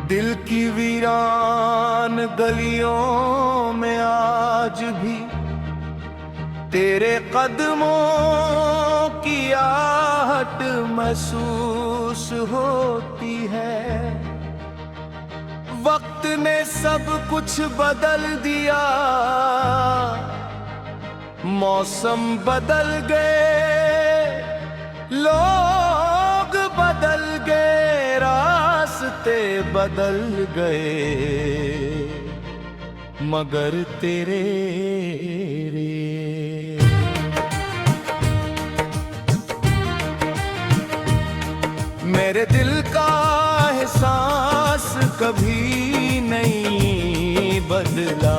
दिल की वीरान गलियों में आज भी तेरे कदमों की आहट महसूस होती है। वक्त ने सब कुछ बदल दिया, मौसम बदल गए, लोग बदल गए, रास्ते बदल गए, मगर तेरे रे मेरे दिल का एहसास कभी नहीं बदला।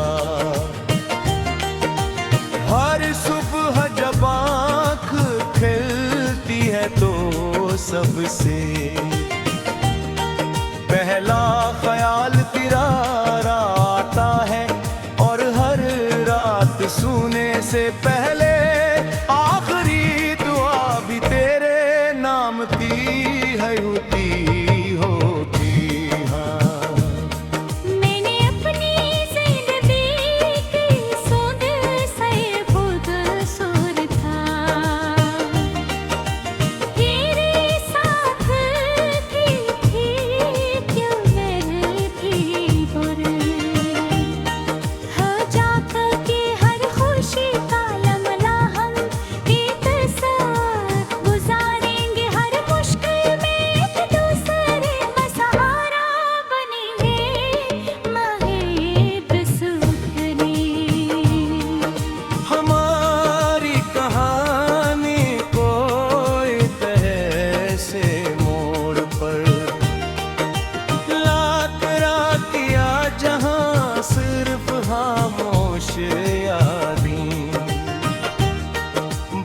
हर सुबह जब आँख खिलती है तो सबसे पहला ख्याल तेरा आता है, और हर रात सोने से पहले आखिरी दुआ भी तेरे नाम की है होती।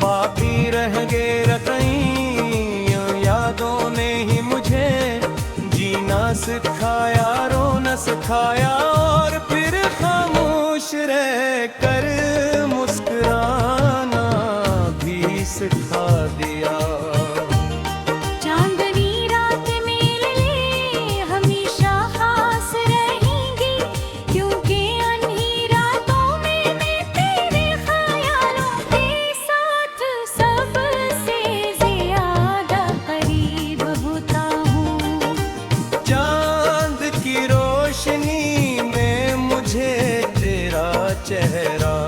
बाकी रह गए रकई यादों ने ही मुझे जीना सिखाया, रोना सिखाया, और फिर खामोश रह कर मुस्कुराना भी सिखा दिया। चेहरा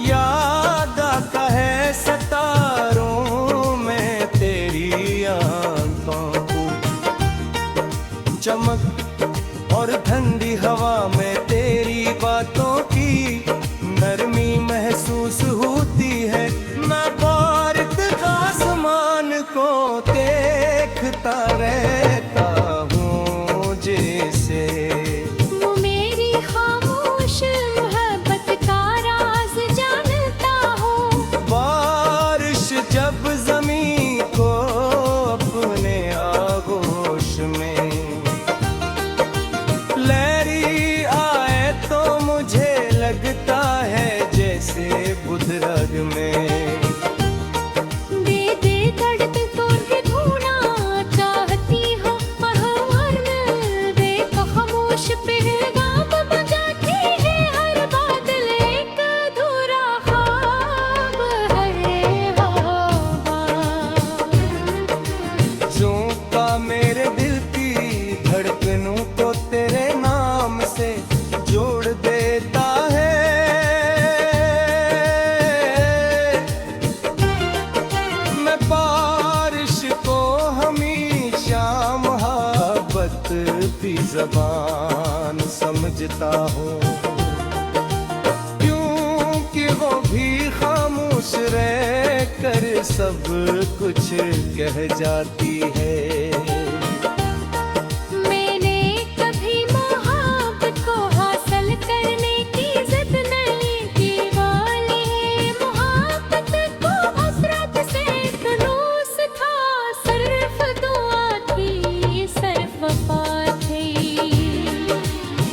याद आता है सितारों में तेरी आंखों को, चमक और ठंडी हवा में तेरी बातों की नरमी महसूस होती है। मैं बारिश आसमान को देखता रहता हूँ जैसे जब ज़मीं को अपने आगोश में लहरी आए तो मुझे लगता है जैसे बुधरग में दे दे दर्द तो भी ढूंढना चाहती हो, हर दे तो खामोश पैगाम बजाती है, हर बादल एक अधूरा ख्वाब है। मेरे दिल की धड़कनों को तेरे नाम से जोड़ देता है। मैं बारिश को हमेशा मोहब्बत की ज़बान समझता हूँ, क्योंकि वो भी खामोश रह कर सब कुछ कह जाती है। मैंने कभी मोहब्बत को हासिल करने की जिद नहीं की, वाली है मोहब्बत को हसरत से जुलूस था, सिर्फ दुआ थी, सिर्फ वफा थी।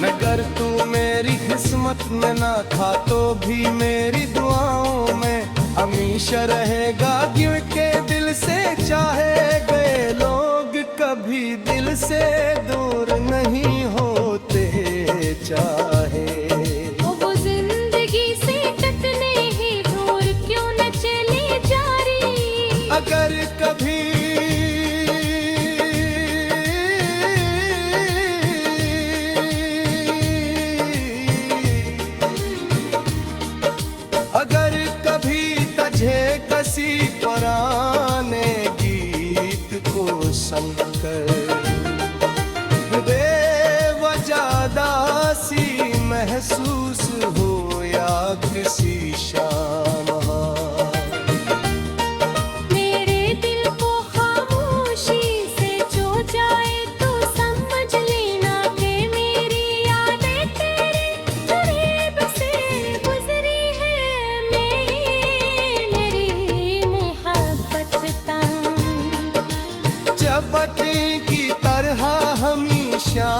मगर तू मेरी किस्मत में ना था तो भी मेरी दुआओं में हमेशा रहेगा, क्योंकि दिल से चाहे गए लोग कभी कभी दिल से दूर नहीं होते चाहे। वो जिंदगी से कटने ही दूर क्यों न चले जारी। अगर कभी अगर कभी तझे कसी पुराने गीत को सुनकर बेवजह महसूस हो या किसी शाम, मेरे दिल को खामोशी से छू जाए तो समझ लेना कि मेरी यादें तेरे करीब से गुजरी है। मेरी मोहब्बत तंग चपटी की तरह हमेशा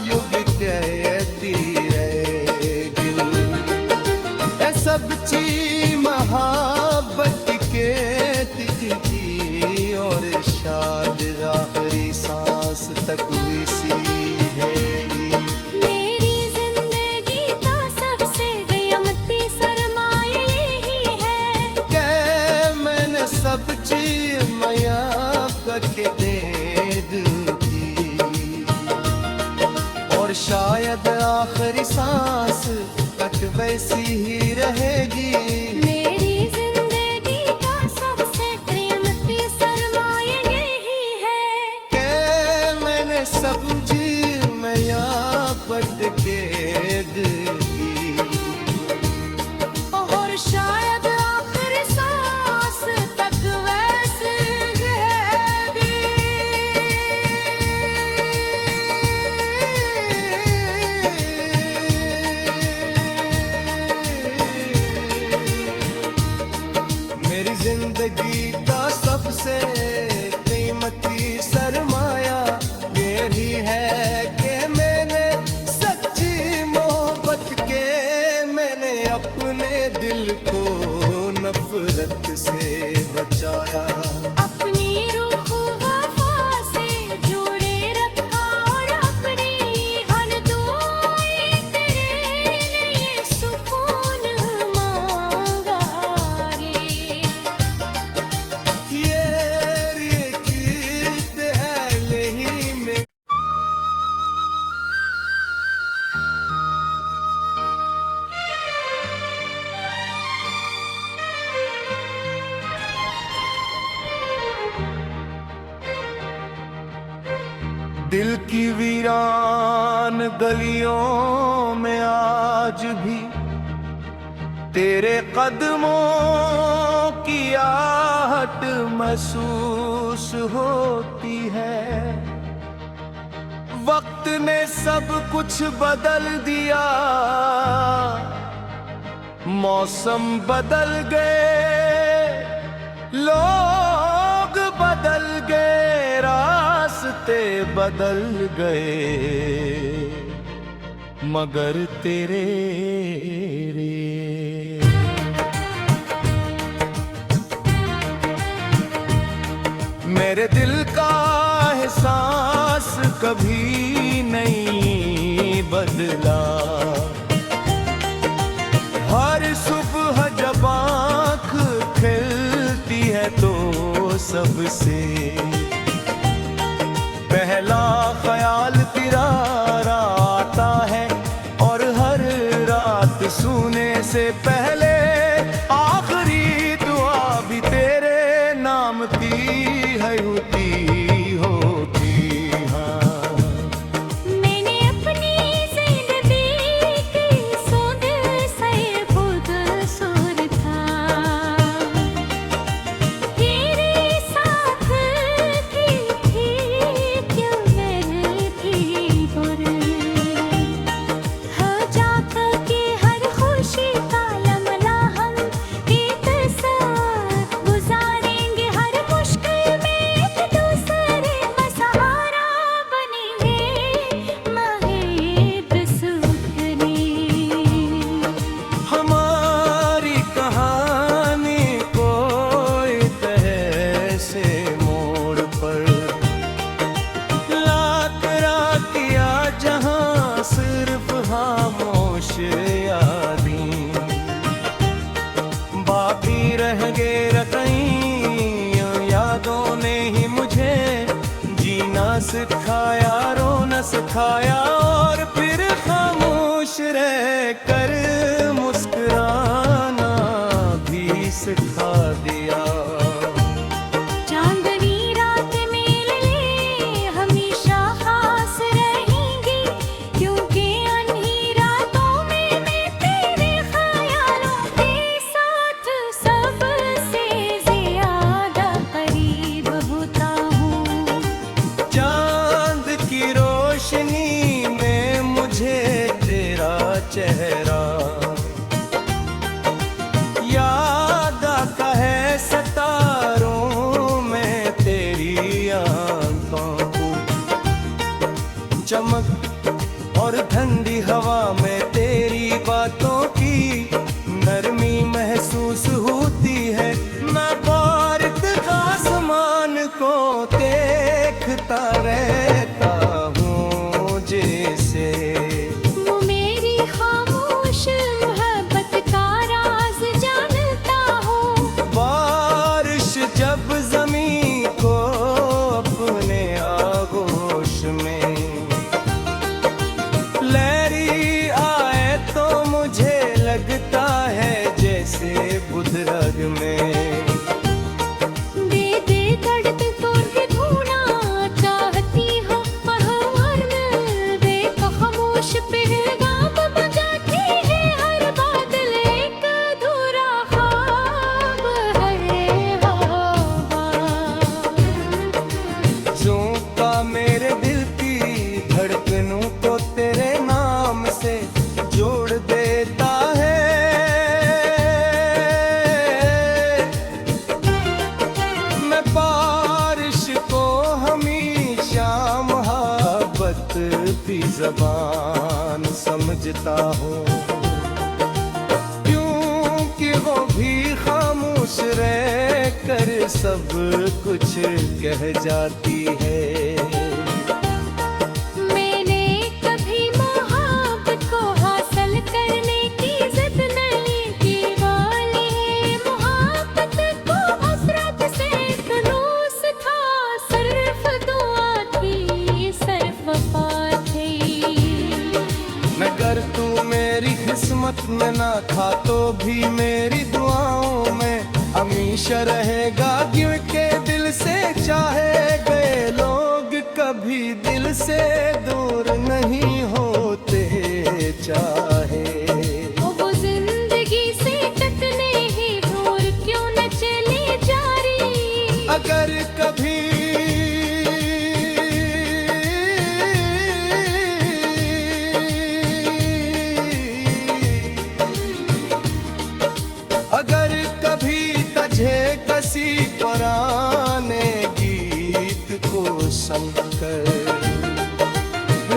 युग कहती रहेगी। ए सब चीज मोहब्बत के तिजगी और शाद आखिरी सांस तक इसी है। मेरी जिंदगी का सबसे कीमती सरमाया यही है कि मैंने सब चीज मया करके दे दूंगी और शायद आखिरी सांस तक वैसी ही रहेगी। मेरी जिंदगी का सबसे कीमती सरमाया यही है कि मैंने सब चीज मया पट के दूंगी और शायद आखिरी सांस तक वैसे मेरी जिंदगी का सबसे कीमती सरमाया यही है कि मैंने सच्ची मोहब्बत के मैंने अपने दिल को नफरत से बचाया। अपनी रूह वफा से जोड़े रखा और अपनी हर दुआएं तेरे लिए सुकून मांगा रे। ये गीत है यही में दिल की वीरान गलियों में आज भी तेरे कदमों की आहट महसूस होती है। वक्त ने सब कुछ बदल दिया, मौसम बदल गए, लोग बदल गए, रास्ते बदल गए, मगर तेरे रे मेरे दिल का एहसास कभी नहीं बदला। हर सुबह जब आँख खिलती है तो सबसे पहला ख्याल तेरा आता है और हर रात सोने से पहले आखिरी दुआ भी तेरे नाम की है होती हाँ। मैंने अपनी जिंदगी की सुध से खुद सुर था, तेरे साथ की थी क्यों मैं थी सिखाया और फिर खामोश रह कर मुस्कुराना भी सिखा दिया। चांदनी रात मेरे लिए हमेशा खास रहेंगी, क्योंकि अन्ही रातों में मैं तेरे ख्यालों के साथ सबसे ज्यादा करीब होता हूँ। चांद की रोशनी में मुझे तेरा चेहरा याद आता है, सितारों में तेरी आंखों को चमक और ठंडी हवा में तेरी बातों की नरमी महसूस होती है। मैं भारत का आसमान को देखता रहता हूँ जैसे वो मेरी खामोश मोहब्बत का राज जानता हूँ। बारिश जब जमीन को अपने आगोश में लहरी आए तो मुझे लगता है जैसे बुधरग में। दे दे दर्द तो भी ढूंढना चाहती हूँ, और मिल खामोश पैगाम बजाती है हर बादल एक अधूरा ख्वाब है हवा। झोंका मेरे दिल की धड़कनों को तेरे नाम से जोड़ देता है। मैं बारिश को हमेशा मोहब्बत की जबान समझता हूँ, क्योंकि वो भी खामोश रह कर सब कुछ कह जाती है। मैंने कभी मोहब्बत को हासिल करने की जिद नहीं की, वाली है मोहब्बत को हसरत से जुलूस था, सिर्फ दुआ थी सिर्फ वफा थी। मगर तू मेरी किस्मत में ना था तो भी मेरी दुआओं में हमेशा रहेगा, क्योंकि दिल से चाहे गए लोग कभी दिल से दूर नहीं होते चाहे। वो जिंदगी से कटने ही दूर क्यों न चले जा रही। अगर कभी अगर कभी तुझे किसी पुराने गीत को सुनकर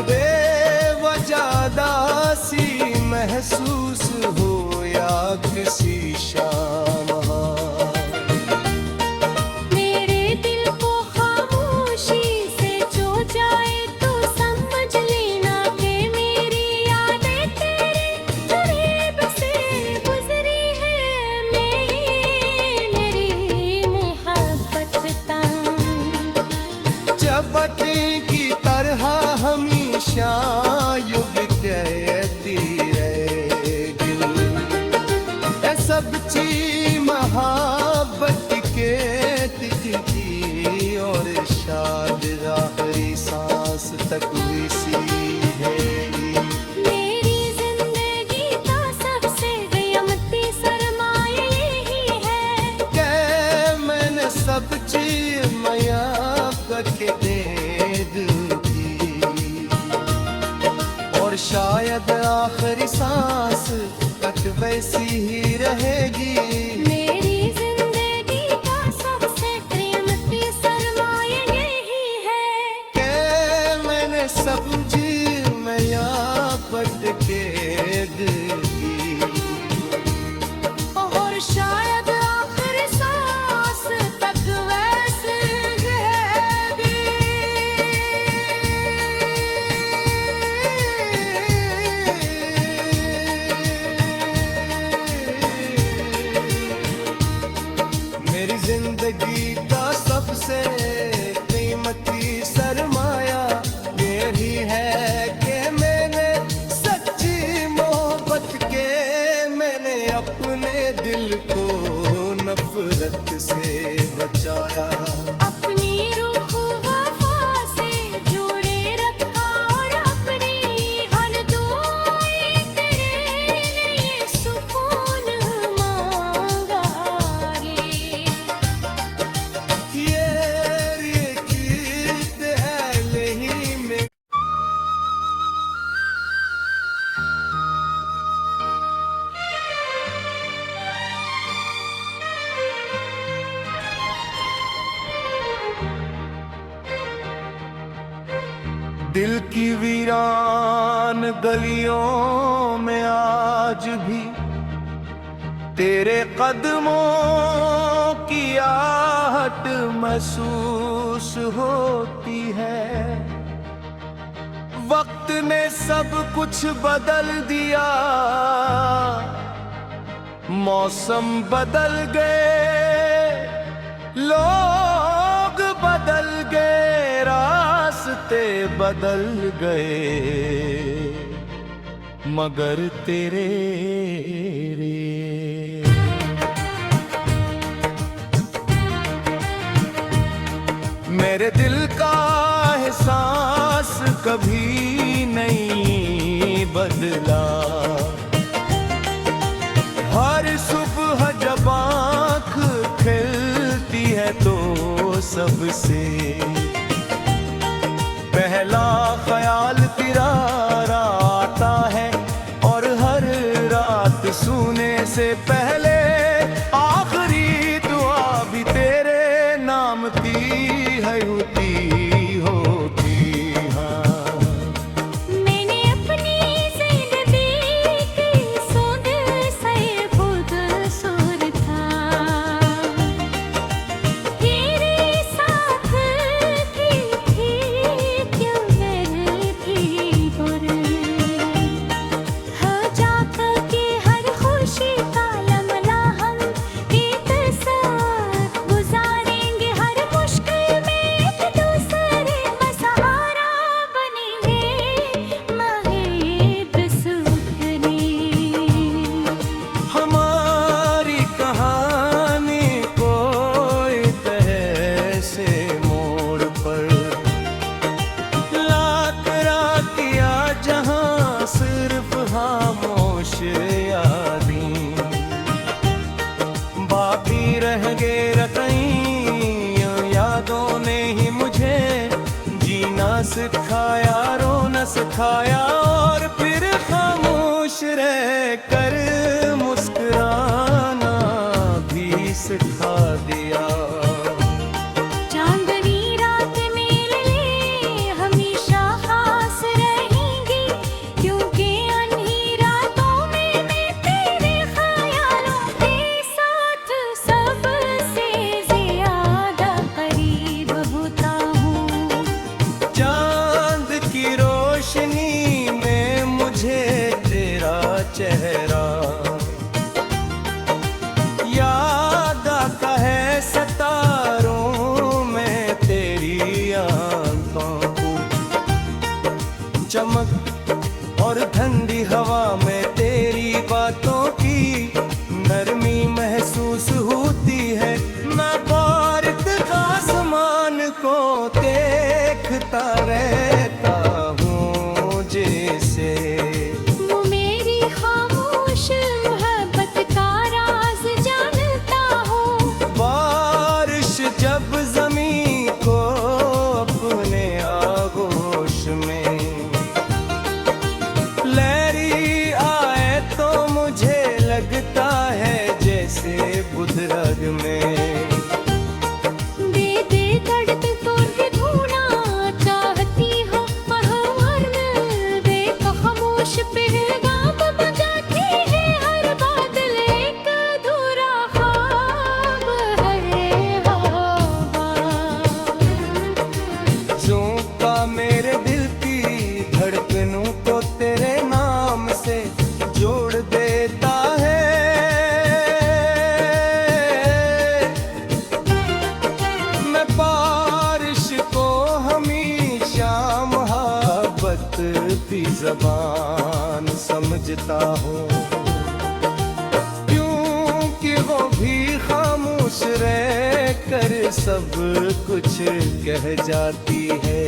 बेवजह दासी महसूस हो या किसी शाम मेरे दिल को खामोशी से छू जाए तो समझ लेना कि मेरी यादें तेरे करीब से गुजरी है। मेरी मोहब्बत तंग चपटी की तरह हमेशा युग कहती रहेगी। ये सब चीज मोहब्बत के तिजकी और शाद आखिरी सांस तक इसी है। मेरी जिंदगी का सबसे कीमती सरमाया यही है। कि मैंने सब चीज मया करके दे दूंगी, और शायद आखिरी सांस तक वैसी ही रहेगी। मेरी जिंदगी का सबसे कीमती सरमाया यही है। कि मैंने सब चीज मया पट के दूंगी, और शायद आखिरी सांस तक वैसे रहेगी। मेरी जिंदगी का सबसे कीमती सरमाया यही है। दिल की वीरान गलियों में आज भी तेरे कदमों की आहट महसूस होती है। वक्त ने सब कुछ बदल दिया, मौसम बदल गए, लोग बदल गए, रास्ते बदल गए, मगर तेरे रे मेरे दिल का एहसास कभी नहीं बदला। हर सुबह जब आँख खिलती है तो सबसे पहला ख्याल तेरा आता है, और हर रात सोने से पहले आखिरी दुआ भी तेरे नाम की है होती हाँ। मैंने अपनी जिंदगी की सुध से खुद सुर था, तेरे साथ की थी क्यों मैं थी बुर। हो जाता कि हर खुशी का लम्हा हम एक साथ गुजारेंगे, हर मुश्किल में एक दूसरे का सहारा बनेंगे, माहिब सुखने। हमारी कहानी कोई ऐसे मोड़ पर लाख रातिया जहां सिर्फ खामोश यादें बाकी रह गए रतई। यादों ने ही मुझे जीना सिखाया, रोना सिखाया, और फिर खामोश रह कर मुस्कुराना भी सिखा दिया। चांदनी रात मेरे लिए हमेशा खास रहेंगी, क्योंकि अन्ही रातों में मैं तेरे ख्यालों के साथ सबसे ज्यादा करीब होता हूँ। चांद की रोशनी में मुझे तेरा चेहरा याद आता है, सितारों में तेरी आंखों को चमक, और ठंडी हवा में तेरी बातों की नरमी महसूस होती है। मैं भारत का आसमान को देखता रहता हूँ जैसे वो मेरी खामोश मोहब्बत का राज जानता हो। बारिश जब जमीन को अपने आगोश में लहरी आए तो मुझे लगता है जैसे बुधरग में। दे दे दर्द तो भी ढूंढना चाहती हो, और मिल दे तो खामोश पैगाम बजाती है, हर बादल एक अधूरा ख्वाब है हवा। झोंका मेरे दिल की धड़कनों को तेरे नाम से जोड़ देता है। मैं बारिश को हमेशा मोहब्बत की ज़बान समझता हूँ, क्योंकि वो भी खामोश रह कर सब कुछ कह जाती है।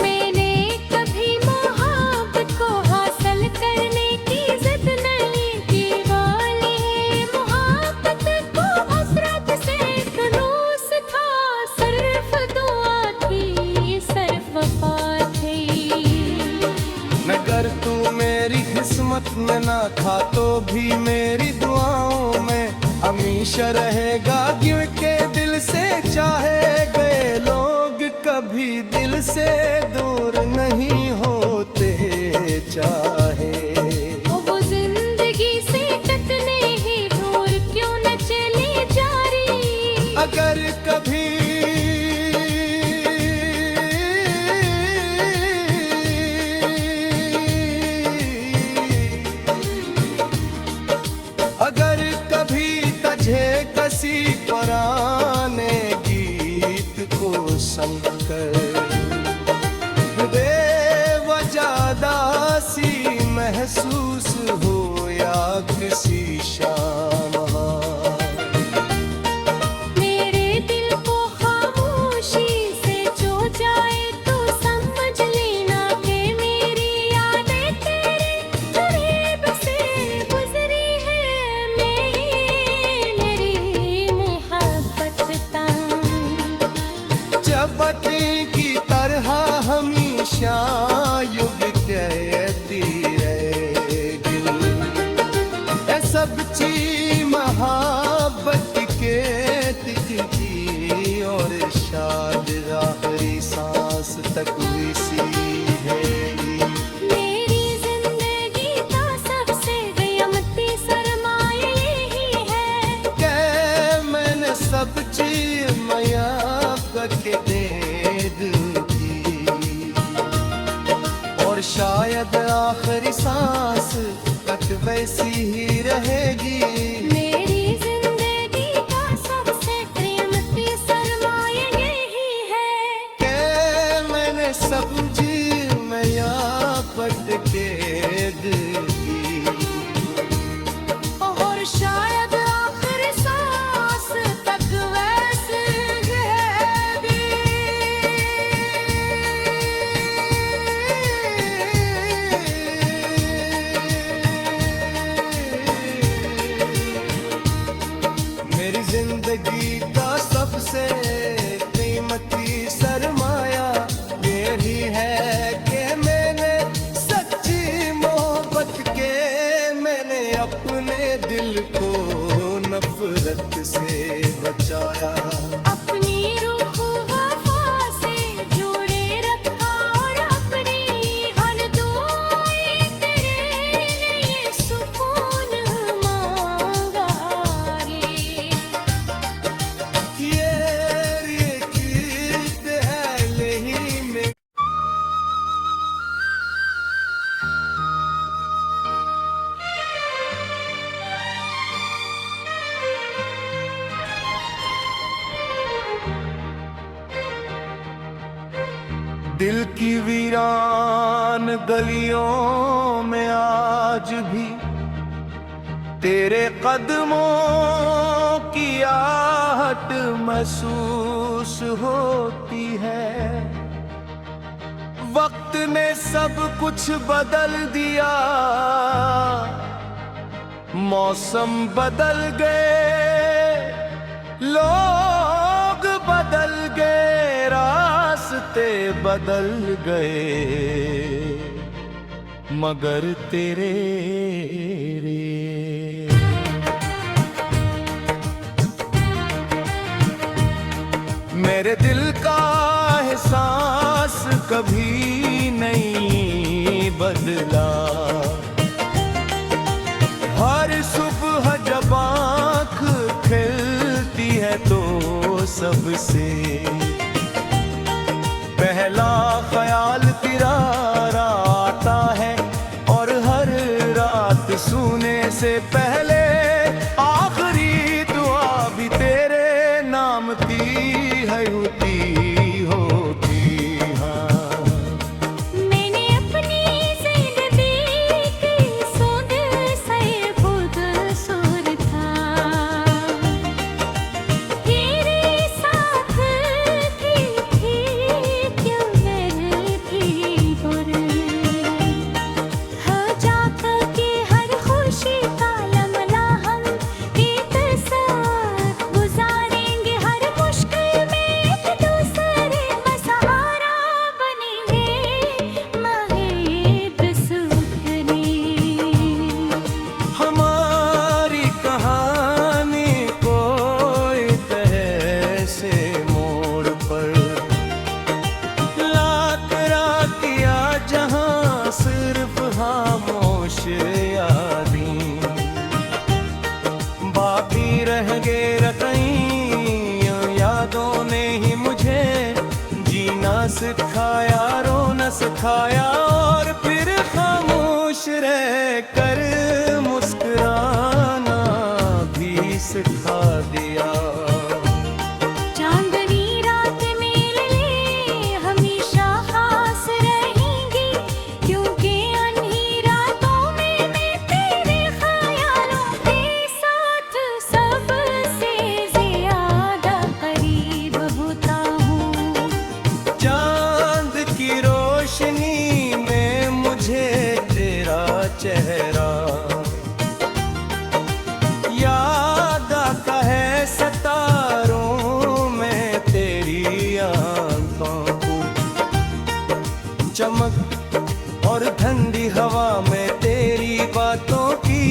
मैंने कभी मोहब्बत को हासिल करने की जिद नहीं की, वाली है मोहब्बत को हसरत से एक रोज था, सिर्फ दुआ थी, सिर्फ वफा थी। मगर तू मेरी किस्मत में ना था तो भी मेरी दुआओं में हमेशा रहेगा, क्योंकि दिल से चाहे गए लोग कभी कभी दिल से दूर नहीं होते चाहे। वो जिंदगी से कतने ही दूर क्यों न चले जारी। अगर कभी अगर कभी तझे कसी पुराने गीत को संग कर, बेवजह महसूस हो या किसी शाम, मेरे दिल को खामोशी से जो जाए तो समझ लेना कि मेरी यादें तेरे करीब से गुजरी है। मेरी मोहब्बत तंग चपटी की तरह हमेशा युग कहती रहेगी। ये सब चीज मोहब्बत के तिकती और शायद आखिरी सांस तक इसी है। मेरी जिंदगी का सबसे कीमती सरमाया यही है कि मैंने सब चीज मया करके दे दी, और शायद आखिरी सांस तक वैसी ही रहेगी। मेरी जिंदगी का सबसे कीमती सरमाया यही है कि मैंने सब चीज मया पट के दी, और शायद आखिरी सांस तक वैसे रहेगी। मेरी जिंदगी का सबसे कीमती सरमाया यही है कि मैंने सच्ची मोहब्बत के, मैंने अपने दिल को नफरत से बचाया। अपनी रूह वफा से जोड़े रखा और अपनी हर दुआएं तेरे लिए सुकून मांगा रे। ये गीत है यही में दिल की वीरान गलियों में आज भी तेरे कदमों की आहट महसूस होती है। वक्त ने सब कुछ बदल दिया, मौसम बदल गए, लोग बदल गए, रास्ते बदल गए, मगर तेरे रे मेरे दिल का एहसास कभी नहीं बदला। हर सुबह जब आँख खिलती है तो सबसे पहला ख्याल तेरा आता है, और हर रात सोने से पहले आखिरी दुआ भी तेरे नाम की है होती हाँ। मैंने अपनी जिंदगी की सुध से खुद सुर था, तेरे साथ की थी क्यों मैं थी बुरा। सिखाया और फिर खामोश रह कर मुस्कुराना भी सिखा दिया। चांदनी रात मेरे लिए हमेशा खास रहेंगी, क्योंकि अन्ही रातों में मैं तेरे ख्यालों के साथ सबसे ज्यादा करीब होता हूँ। चांद की रोशनी में मुझे तेरा चेहरा याद आता है, सितारों में तेरी आंखों को चमक और ठंडी हवा में तेरी बातों की